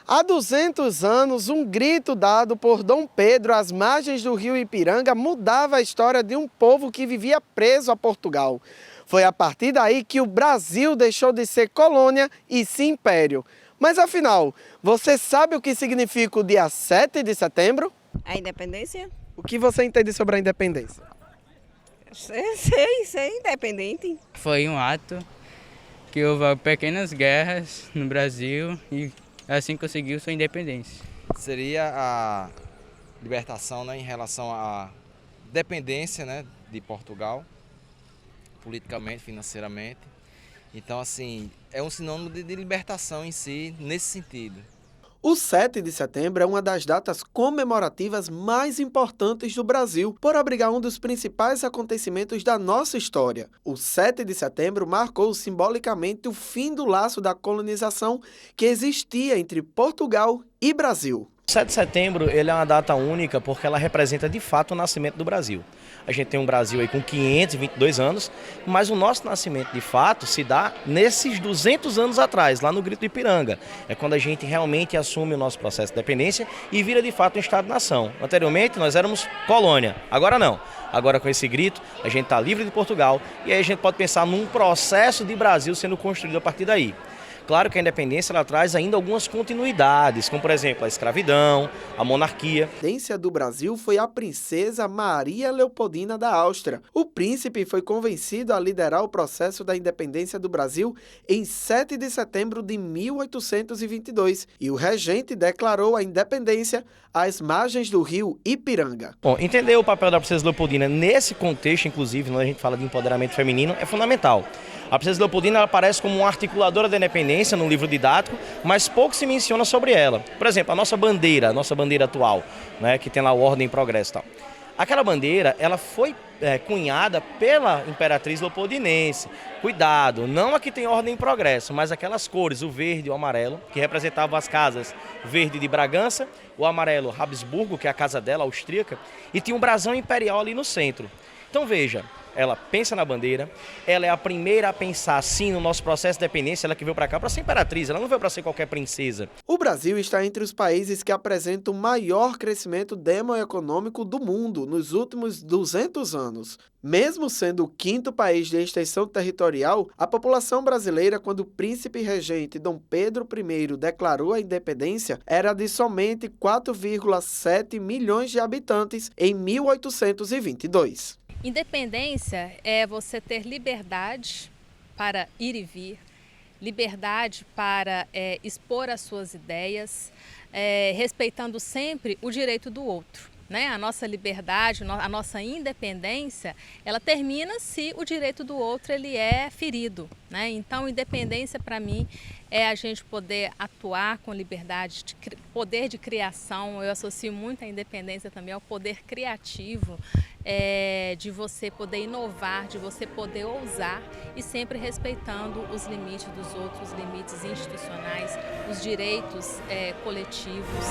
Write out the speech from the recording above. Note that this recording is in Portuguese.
Há 200 anos, um grito dado por Dom Pedro às margens do rio Ipiranga mudava a história de um povo que vivia preso a Portugal. Foi a partir daí que o Brasil deixou de ser colônia e sim império. Mas afinal, você sabe o que significa o dia 7 de setembro? A independência? O que você entende sobre a independência? Sei, independente. Foi um ato que houve pequenas guerras no Brasil e assim conseguiu sua independência. Seria a libertação, né, em relação à dependência, né, de Portugal, politicamente, financeiramente. Então, assim, é um sinônimo de libertação em si, nesse sentido. O 7 de setembro é uma das datas comemorativas mais importantes do Brasil, por abrigar um dos principais acontecimentos da nossa história. O 7 de setembro marcou simbolicamente o fim do laço da colonização que existia entre Portugal e Brasil. O 7 de setembro ele é uma data única porque ela representa de fato o nascimento do Brasil. A gente tem um Brasil aí com 522 anos, mas o nosso nascimento de fato se dá nesses 200 anos atrás, lá no Grito do Ipiranga. É quando a gente realmente assume o nosso processo de independência e vira de fato um Estado-nação. Anteriormente nós éramos colônia, agora não. Agora com esse grito a gente está livre de Portugal e aí a gente pode pensar num processo de Brasil sendo construído a partir daí. Claro que a independência ela traz ainda algumas continuidades, como por exemplo a escravidão, a monarquia. A independência do Brasil foi a princesa Maria Leopoldina da Áustria. O príncipe foi convencido a liderar o processo da independência do Brasil em 7 de setembro de 1822 e o regente declarou a independência às margens do rio Ipiranga. Bom, entender o papel da princesa Leopoldina nesse contexto, inclusive, quando a gente fala de empoderamento feminino, é fundamental. A princesa Leopoldina ela aparece como uma articuladora da independência no livro didático, mas pouco se menciona sobre ela. Por exemplo, a nossa bandeira atual, né, que tem lá o Ordem e Progresso e tal. Aquela bandeira, ela foi cunhada pela imperatriz leopoldinense. Cuidado, não a que tem Ordem e Progresso, mas aquelas cores, o verde e o amarelo, que representavam as casas verde de Bragança, o amarelo Habsburgo, que é a casa dela, austríaca, e tinha um brasão imperial ali no centro. Então veja, ela pensa na bandeira, ela é a primeira a pensar sim no nosso processo de independência, ela que veio para cá para ser imperatriz, ela não veio para ser qualquer princesa. O Brasil está entre os países que apresentam o maior crescimento demoeconômico do mundo nos últimos 200 anos. Mesmo sendo o quinto país de extensão territorial, a população brasileira, quando o príncipe regente Dom Pedro I declarou a independência, era de somente 4,7 milhões de habitantes em 1822. Independência é você ter liberdade para ir e vir, liberdade para expor as suas ideias, respeitando sempre o direito do outro. Né? A nossa liberdade, a nossa independência, ela termina se o direito do outro ele é ferido. Né? Então, independência para mim é a gente poder atuar com liberdade, poder de criação. Eu associo muito a independência também ao poder criativo, de você poder inovar, de você poder ousar e sempre respeitando os limites dos outros, os limites institucionais, os direitos coletivos.